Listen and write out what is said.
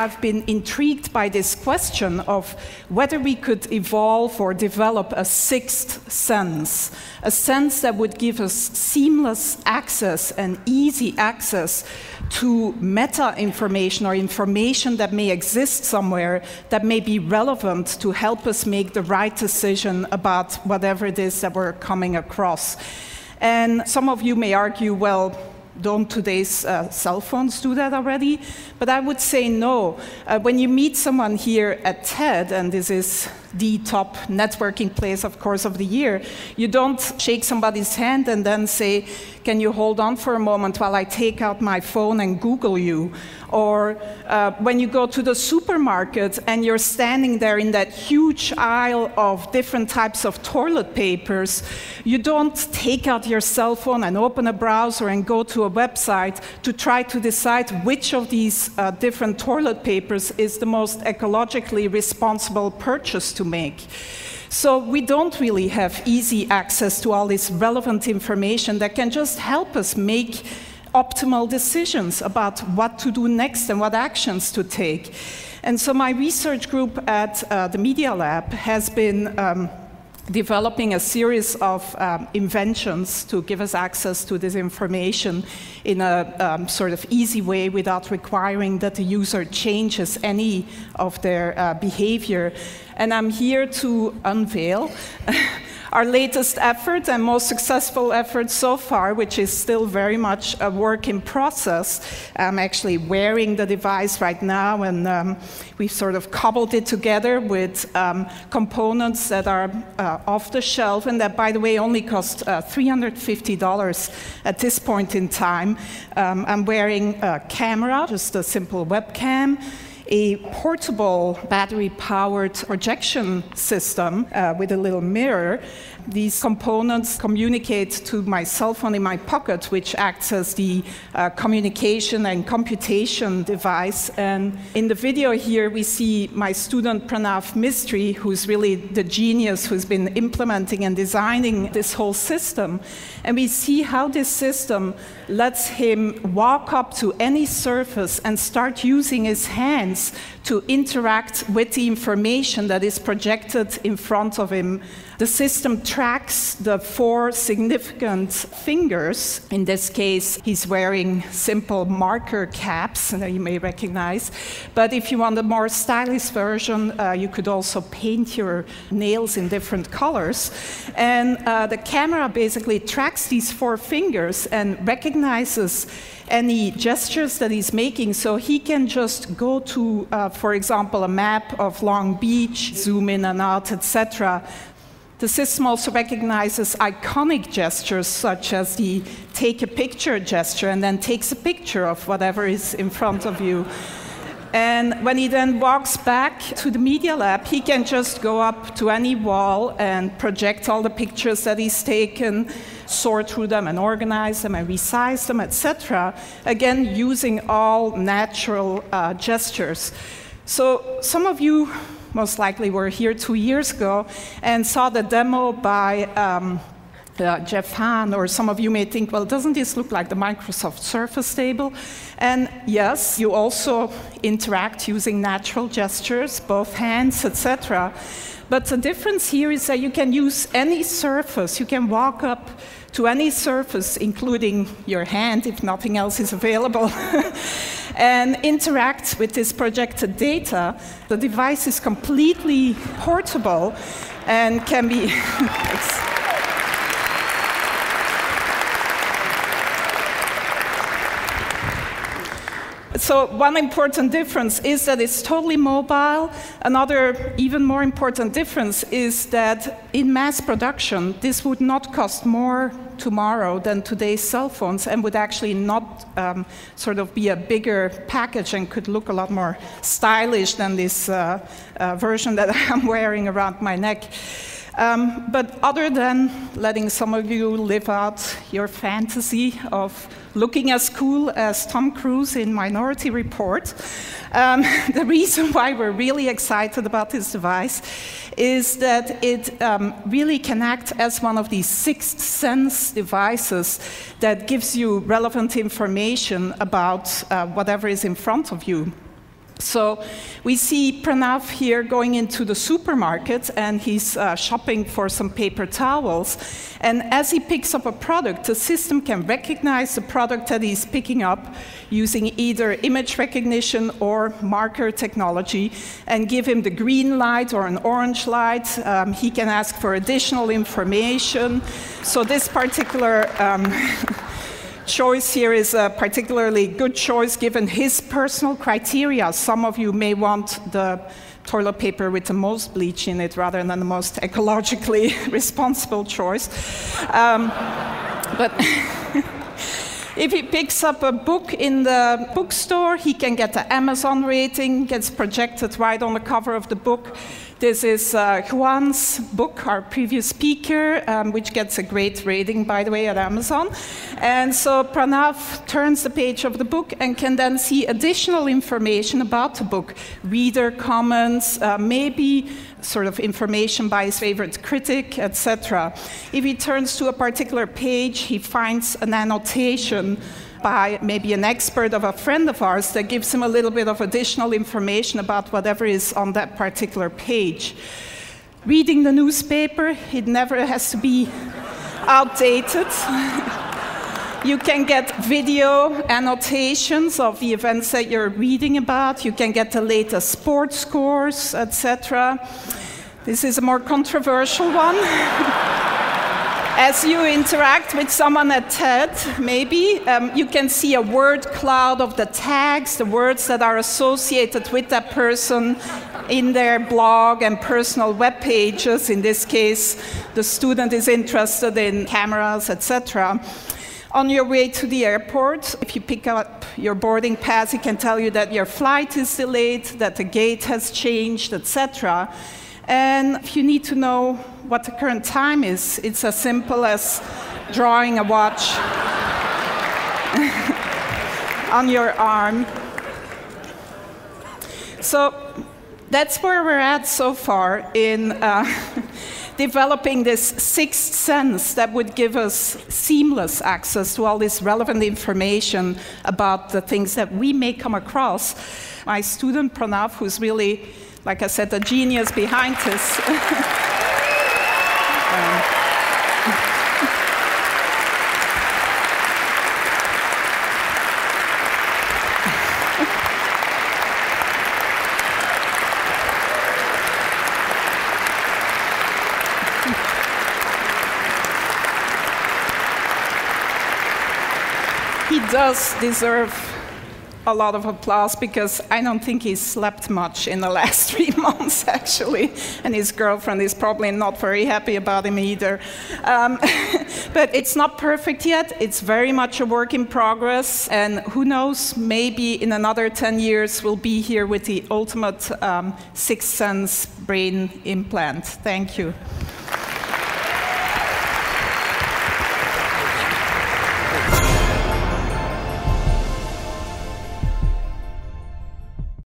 I've been intrigued by this question of whether we could evolve or develop a sixth sense, a sense that would give us seamless access and easy access to meta-information or information that may exist somewhere that may be relevant to help us make the right decision about whatever it is that we're coming across. And some of you may argue, well, don't today's cell phones do that already? But I would say no. When you meet someone here at TED, and this is the top networking place, of course, of the year, you don't shake somebody's hand and then say, can you hold on for a moment while I take out my phone and Google you? Or when you go to the supermarket and you're standing there in that huge aisle of different types of toilet papers, you don't take out your cell phone and open a browser and go to a website to try to decide which of these different toilet papers is the most ecologically responsible purchase to make. So we don't really have easy access to all this relevant information that can just help us make optimal decisions about what to do next and what actions to take. And so my research group at the Media Lab has been developing a series of inventions to give us access to this information in a sort of easy way without requiring that the user changes any of their behavior. And I'm here to unveil our latest effort and most successful effort so far, which is still very much a work in process. I'm actually wearing the device right now, and we've sort of cobbled it together with components that are off the shelf, and that, by the way, only cost $350 at this point in time. I'm wearing a camera, just a simple webcam, a portable battery-powered projection system with a little mirror. These components communicate to my cell phone in my pocket, which acts as the communication and computation device. And in the video here, we see my student Pranav Mistry, who's really the genius who's been implementing and designing this whole system. And we see how this system lets him walk up to any surface and start using his hands to interact with the information that is projected in front of him. The system tracks the 4 significant fingers. In this case, he's wearing simple marker caps that you may recognize. But if you want a more stylish version, you could also paint your nails in different colors. And the camera basically tracks these 4 fingers and recognizes any gestures that he's making, so he can just go to, for example, a map of Long Beach, zoom in and out, etc. The system also recognizes iconic gestures, such as the take a picture gesture, and then takes a picture of whatever is in front of you. And when he then walks back to the Media Lab, he can just go up to any wall and project all the pictures that he's taken, sort through them and organize them and resize them, etc. Again, using all natural gestures. So some of you most likely were here 2 years ago and saw the demo by Jeff Hahn, or some of you may think, well, doesn't this look like the Microsoft Surface table? And yes, you also interact using natural gestures, both hands, etc. But the difference here is that you can use any surface. You can walk up to any surface, including your hand, if nothing else is available, and interact with this projected data. The device is completely portable and can be... So one important difference is that it's totally mobile. Another even more important difference is that in mass production, this would not cost more tomorrow than today's cell phones, and would actually not sort of be a bigger package and could look a lot more stylish than this version that I'm wearing around my neck. But other than letting some of you live out your fantasy of looking as cool as Tom Cruise in Minority Report, the reason why we're really excited about this device is that it really can act as one of these sixth sense devices that gives you relevant information about whatever is in front of you. So we see Pranav here going into the supermarket, and he's shopping for some paper towels. And as he picks up a product, the system can recognize the product that he's picking up using either image recognition or marker technology and give him the green light or an orange light. He can ask for additional information. So this particular choice here is a particularly good choice given his personal criteria. Some of you may want the toilet paper with the most bleach in it rather than the most ecologically responsible choice. But if he picks up a book in the bookstore, he can get the Amazon rating, gets projected right on the cover of the book. This is Juan's book, our previous speaker, which gets a great rating, by the way, at Amazon. And so Pranav turns the page of the book and can then see additional information about the book, reader comments, maybe sort of information by his favorite critic, etc. If he turns to a particular page, he finds an annotation by maybe an expert of a friend of ours that gives him a little bit of additional information about whatever is on that particular page. Reading the newspaper, it never has to be outdated. You can get video annotations of the events that you're reading about. You can get the latest sports scores, etc. This is a more controversial one. As you interact with someone at TED, maybe, you can see a word cloud of the tags, the words that are associated with that person in their blog and personal web pages. In this case, the student is interested in cameras, etc. On your way to the airport, if you pick up your boarding pass, it can tell you that your flight is delayed, that the gate has changed, etc. And if you need to know what the current time is, it's as simple as drawing a watch on your arm. So that's where we're at so far in developing this sixth sense that would give us seamless access to all this relevant information about the things that we may come across. My student, Pranav, who's really, like I said, the genius behind this. He does deserve a lot of applause because I don't think he's slept much in the last 3 months, actually. And his girlfriend is probably not very happy about him either. But it's not perfect yet. It's very much a work in progress. And who knows, maybe in another 10 years, we'll be here with the ultimate sixth sense brain implant. Thank you.